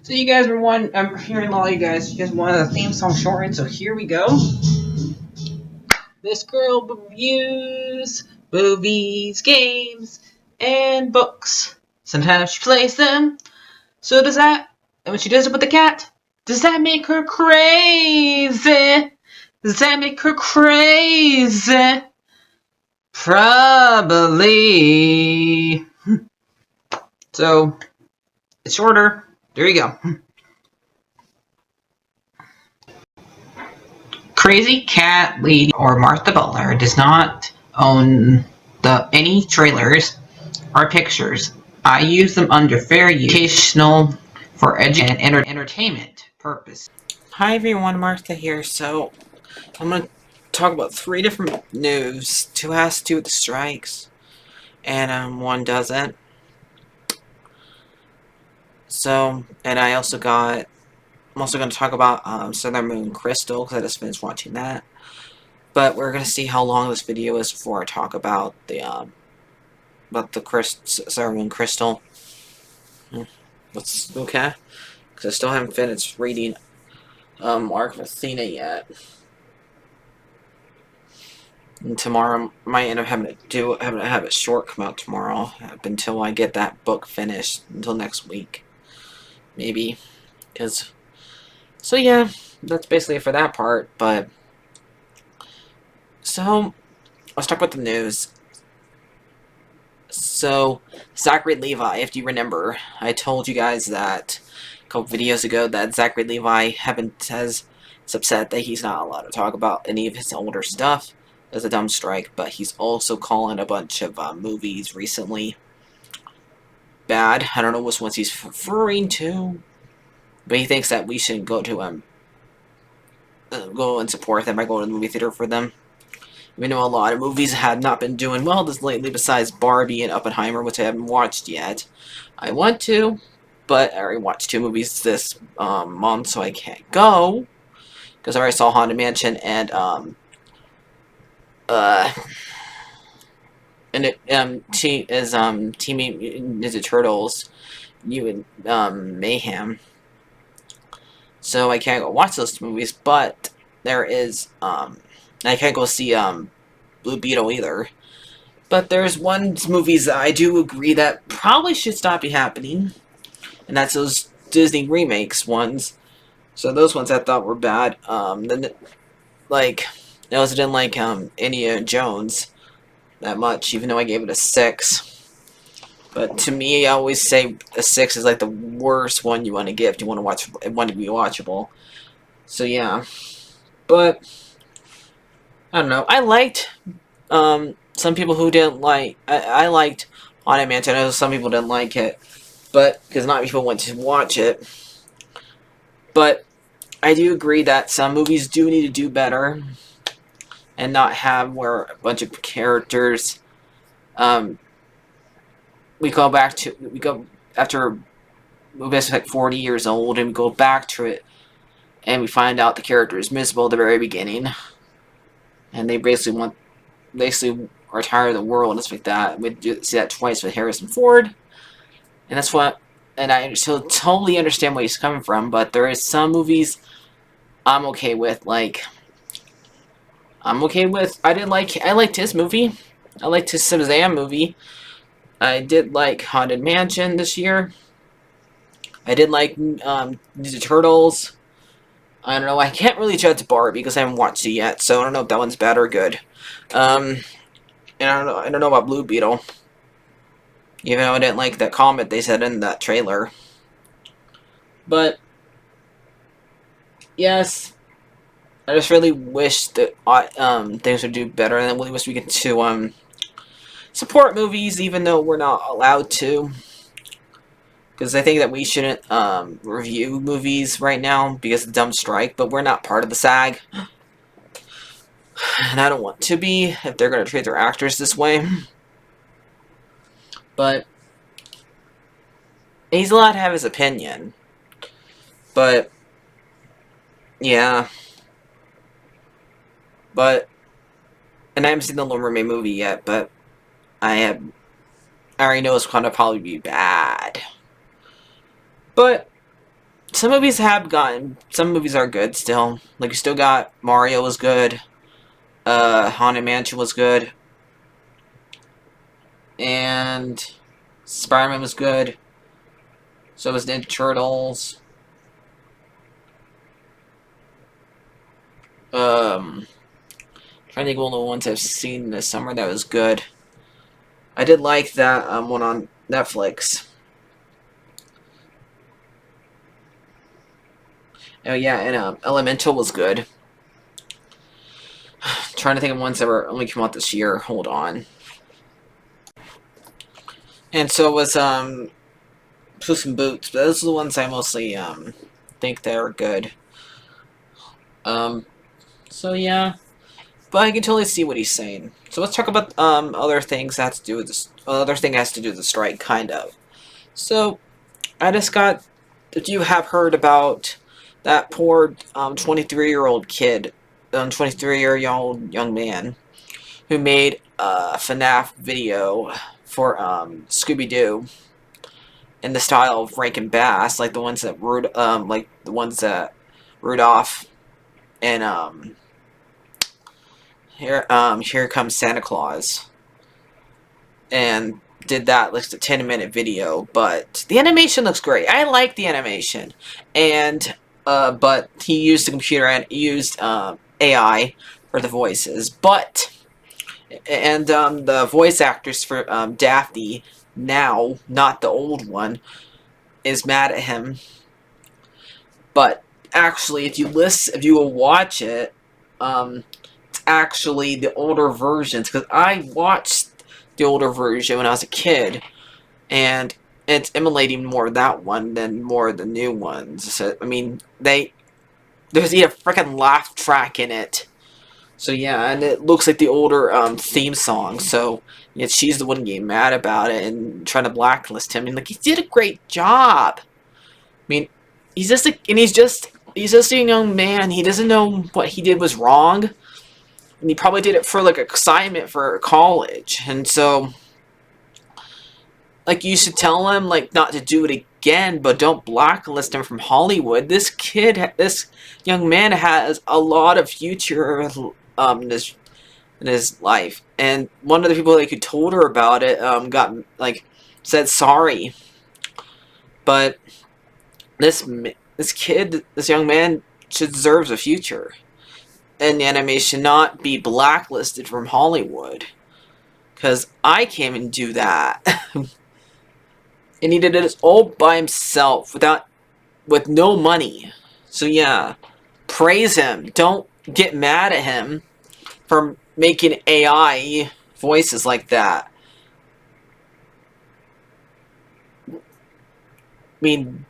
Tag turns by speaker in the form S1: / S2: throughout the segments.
S1: So you guys were I'm hearing a lot of you guys wanted a theme song shortened, so here we go. This girl reviews movies, games, and books. Sometimes she plays them. So does that, and when she does it with the cat, does that make her crazy? Does that make her crazy? Probably. So, it's shorter. There you go. Crazy Cat Lady or Martha Butler does not own any trailers or pictures. I use them under fair use, educational, for and entertainment purpose. Hi everyone, Martha here. So I'm going to talk about 3 different news. 2 has to do with the strikes, and 1 doesn't. So, and I'm also going to talk about Southern Moon Crystal, because I just finished watching that. But we're going to see how long this video is before I talk about the Southern Moon Crystal. That's okay, because I still haven't finished reading Arc of Athena yet. And tomorrow I might end up having to have a short come out tomorrow up until I get that book finished until next week, maybe. So yeah, that's basically it for that part. But so let's talk about the news. So Zachary Levi, if you remember, I told you guys that a couple videos ago that Zachary Levi is upset that he's not allowed to talk about any of his older stuff. There's a dumb strike, but he's also calling a bunch of movies recently bad. I don't know which ones he's referring to, but he thinks that we shouldn't go to go and support them by going to the movie theater for them. We know a lot of movies have not been doing well this lately, besides Barbie and Oppenheimer, which I haven't watched yet. I want to, but I already watched 2 movies this month, so I can't go because I already saw Haunted Mansion and Team Ninja Turtles, Mayhem. So I can't go watch those movies, but there is I can't go see Blue Beetle either. But there's movies that I do agree that probably should stop happening, and that's those Disney remakes ones. So those ones I thought were bad. Then I also didn't like Indiana Jones that much, even though I gave it a 6. But to me, I always say a 6 is like the worst one you want to give. You want to be watchable. So yeah, but I don't know. I liked some people who didn't like. I liked Haunted Mansion. I know some people didn't like it, but because not people went to watch it. But I do agree that some movies do need to do better and not have where a bunch of characters we go after a movie that's like 40 years old, and we go back to it and we find out the character is miserable at the very beginning, and they basically are tired of the world and stuff like that. We see that twice with Harrison Ford, and that's what. And I still totally understand where he's coming from, but there is some movies I'm okay with. I liked his movie. I liked his Shazam movie. I did like Haunted Mansion this year. I did like Ninja Turtles. I don't know. I can't really judge Barbie because I haven't watched it yet, so I don't know if that one's bad or good. And I don't know about Blue Beetle. Even though I didn't like that comment they said in that trailer. But yes, I just really wish that things would do better, and I really wish we could support movies, even though we're not allowed to. Because I think that we shouldn't review movies right now because of the dumb strike, but we're not part of the SAG. And I don't want to be if they're going to treat their actors this way. But he's allowed to have his opinion. But yeah. And I haven't seen the Little Mermaid movie yet, but I already know it's going to probably be bad. But some movies have gotten, some movies are good still. Like, you still got Mario was good, Haunted Mansion was good, and Spider-Man was good. So was Ninja Turtles. Trying to think of one of the ones I've seen this summer that was good. I did like that one on Netflix. Oh yeah, and Elemental was good. Trying to think of ones that were only came out this year. Hold on. And so was Puss in Boots. But those are the ones I mostly think that are good. So yeah, but I can totally see what he's saying. So let's talk about other things that have to do with this. Other thing has to do with the strike, kind of. So I just got. If you have heard about that poor 23-year-old kid, 23-year-old young man who made a FNAF video for Scooby Doo in the style of Rankin Bass, like the ones that Rudolph and Here Comes Santa Claus, and did that like a 10-minute video, but the animation looks great. I like the animation, and but he used the computer and used AI for the voices, and the voice actors for Daphne now, not the old one, is mad at him. But actually, if you will watch it, it's actually the older versions, because I watched the older version when I was a kid, and it's emulating more of that one than more of the new ones. So, I mean, there's a freaking laugh track in it. So yeah, and it looks like the older theme song. So yeah, she's the one getting mad about it and trying to blacklist him. And like, he did a great job. I mean, he's just a young man. He doesn't know what he did was wrong, and he probably did it for like excitement for college. And so, like, you should tell him like not to do it again, but don't blacklist him from Hollywood. This young man has a lot of future in his life. And one of the people who told her about it said sorry. But this young man deserves a future, and the anime should not be blacklisted from Hollywood, because I can't even do that. And he did it all by himself with no money. So yeah, praise him. Don't get mad at him for making AI voices like that. I mean,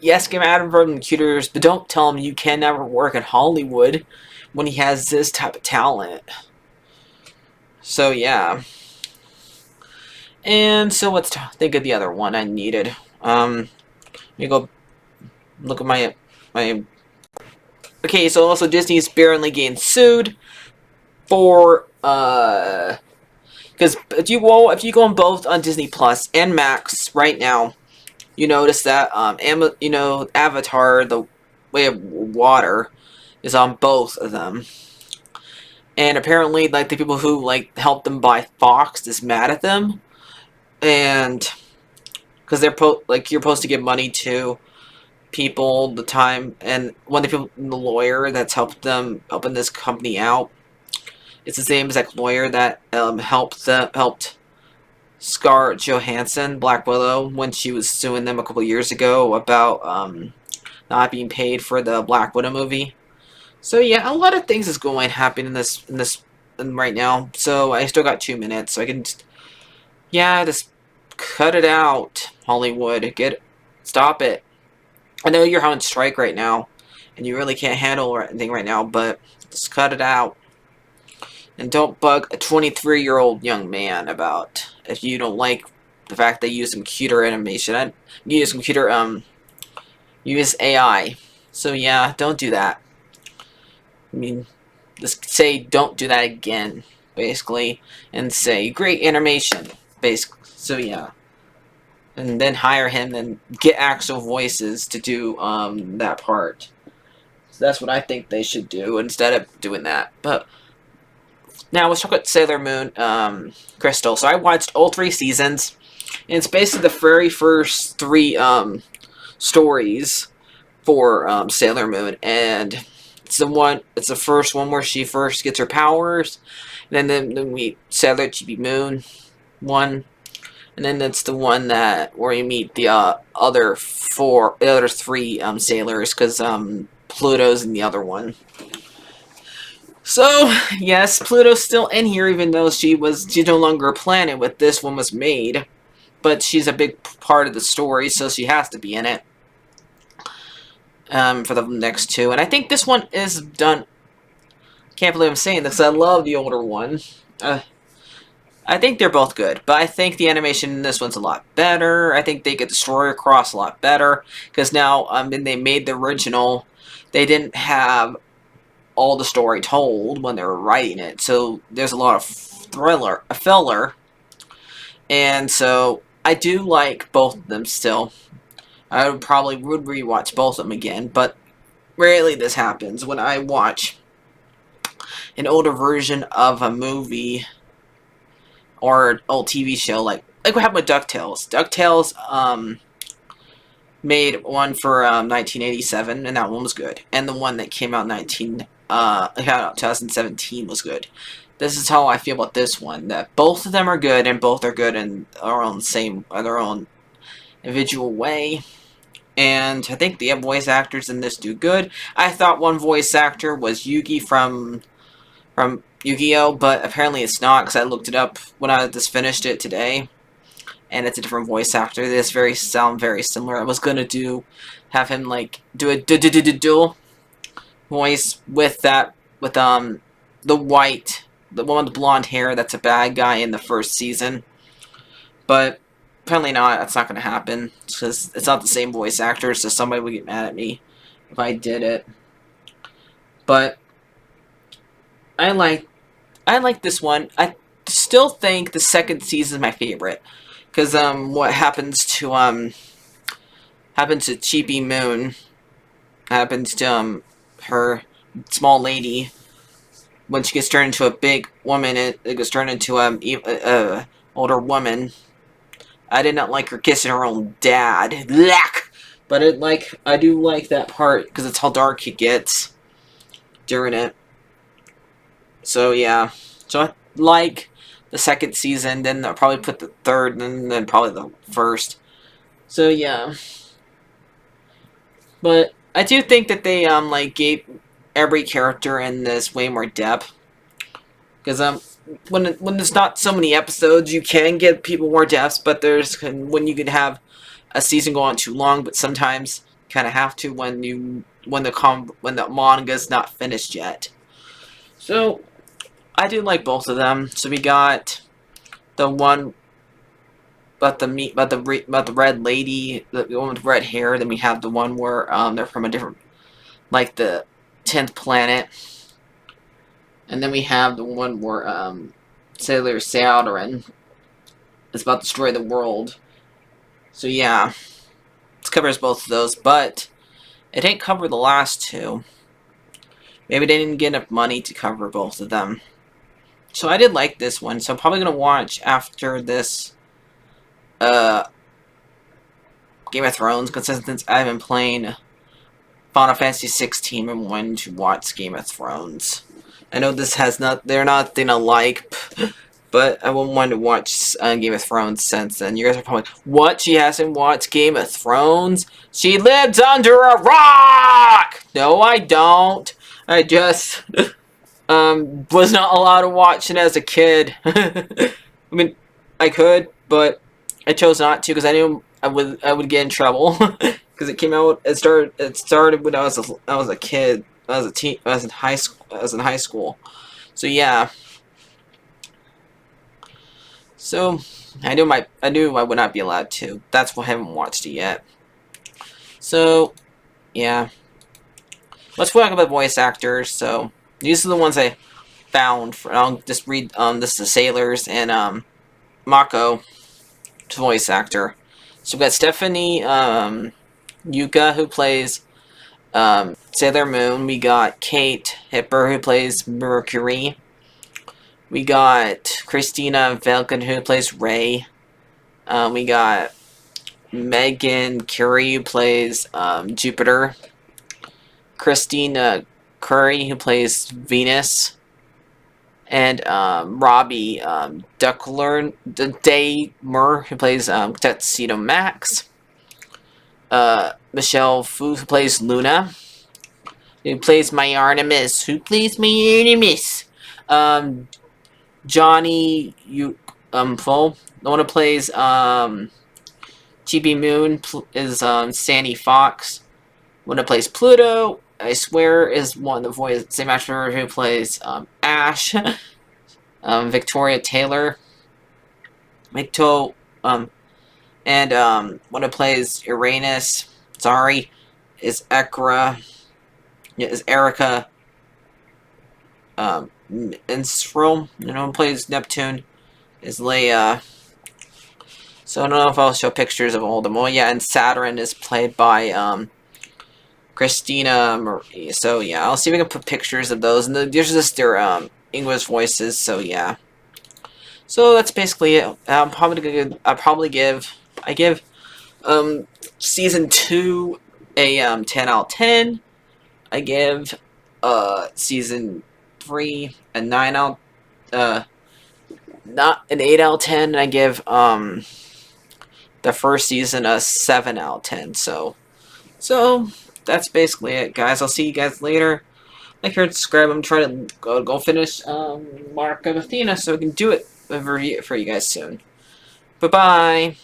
S1: yes, get mad at him for computers, but don't tell him you can never work in Hollywood when he has this type of talent. So yeah. And so let's think of the other one I needed. Let me go look at my. Okay, so also Disney's apparently getting sued for because if you go on both on Disney Plus and Max right now, you notice that Avatar: The Way of Water is on both of them. And apparently, like, the people who like helped them buy Fox is mad at them, and because you're supposed to give money to people the time, and one of the people, the lawyer that's helping this company out, it's the same exact lawyer that helped Scarlett Johansson, Black Widow, when she was suing them a couple years ago about not being paid for the Black Widow movie. So yeah, a lot of things is going to happen in this right now. So I still got 2 minutes, so I can just cut it out, Hollywood. Stop it. I know you're on strike right now, and you really can't handle anything right now, but just cut it out. And don't bug a 23-year-old young man about if you don't like the fact they use computer animation. Use AI. So yeah, don't do that. I mean, just say don't do that again, basically, and say great animation, basically. So yeah. and then hire him and get actual voices to do that part. So that's what I think they should do instead of doing that. But now let's talk about Sailor Moon Crystal. So I watched all 3 seasons, and it's basically the very first 3 stories for Sailor Moon, and it's the first one where she first gets her powers, and then we Sailor Chibi Moon one, and then it's the one where you meet the other 3 sailors, because Pluto's in the other one. So yes, Pluto's still in here, even though she's no longer a planet when this one was made, but she's a big part of the story, so she has to be in it. For the next 2, and I think this one is done. Can't believe I'm saying this. I love the older one. I think they're both good, but I think the animation in this one's a lot better. I think they get the story across a lot better, because now when they made the original, they didn't have all the story told when they were writing it, so there's a lot of filler, and so I do like both of them still. I probably would rewatch both of them again, but rarely this happens when I watch an older version of a movie or an old TV show, like what happened with DuckTales. DuckTales made one for 1987, and that one was good. And the one that came out 2017 was good. This is how I feel about this one. That both of them are good, and both are good in their own individual way. And I think the voice actors in this do good. I thought one voice actor was Yugi from Yu-Gi-Oh, but apparently it's not, because I looked it up when I just finished it today, and it's a different voice actor. They sound very similar. I was gonna have him like do a dual voice with the one with the blonde hair. That's a bad guy in the first season, but apparently not. That's not gonna happen because it's not the same voice actor. So somebody would get mad at me if I did it. But I like this one. I still think the second season is my favorite, because what happens to Chibi Moon happens to her small lady when she gets turned into a big woman. It gets turned into a older woman. I did not like her kissing her own dad. Blech! But I do like that part because it's how dark it gets during it. So yeah, so I like the second season. Then I'll probably put the third, and then probably the first. So yeah, but I do think that they gave every character in this way more depth, because when there's not so many episodes, you can give people more depths, but when you could have a season go on too long, but sometimes you kind of have to when the manga's not finished yet. So I do like both of them. So we got the one about the red lady, the one with red hair. Then we have the one where they're from a different, like the 10th planet. And then we have the one where Sailor Saodarin is about to destroy the world. So yeah, it covers both of those, but it didn't cover the last 2. Maybe they didn't get enough money to cover both of them. So I did like this one, so I'm probably going to watch after this Game of Thrones, because since I've been playing Final Fantasy 16, I'm wanting to watch Game of Thrones. I know they're not thing I like, but I wouldn't want to watch Game of Thrones since then. You guys are probably like, what? She hasn't watched Game of Thrones? She lives under a rock! No, I don't. I just was not allowed to watch it as a kid. I mean, I could, but I chose not to because I knew I would get in trouble because it came out. It started when I was a kid. I was in high school. So yeah. So I knew I would not be allowed to. That's why I haven't watched it yet. So yeah. Let's talk about voice actors. So these are the ones I found. I'll just read this: the Sailors and Mako voice actor. So we got Stephanie Yuka, who plays Sailor Moon. We got Kate Hipper, who plays Mercury. We got Christina Velkin, who plays Ray. We got Megan Curie, who plays Jupiter. Christina Curry, who plays Venus. And Robbie Damer, who plays Tuxedo Max. Michelle Fu, who plays Luna. Who plays my Artemis? Who plays my Artemis? Johnny Full. The one who plays Chibi Moon is Sandy Fox. One who plays Pluto, I swear, is one of the voice same actor who plays Ash. Victoria Taylor. Mito and one who plays Uranus. Sorry, is Ekra. Is Erica. Instrom, who plays Neptune, is Leia. So I don't know if I'll show pictures of all of them. Oh yeah, and Saturn is played by Christina Marie. So yeah, I'll see if I can put pictures of those. And these are just their English voices. So yeah. So that's basically it. I give season 2 a 10 out of 10. I give season 3 a 9 out not an 8 out of 10, and I give the first season a 7 out of 10. So that's basically it, guys. I'll see you guys later. Like, share, subscribe. I'm trying to go finish Mark of Athena so I can do it a review for you guys soon. Bye bye.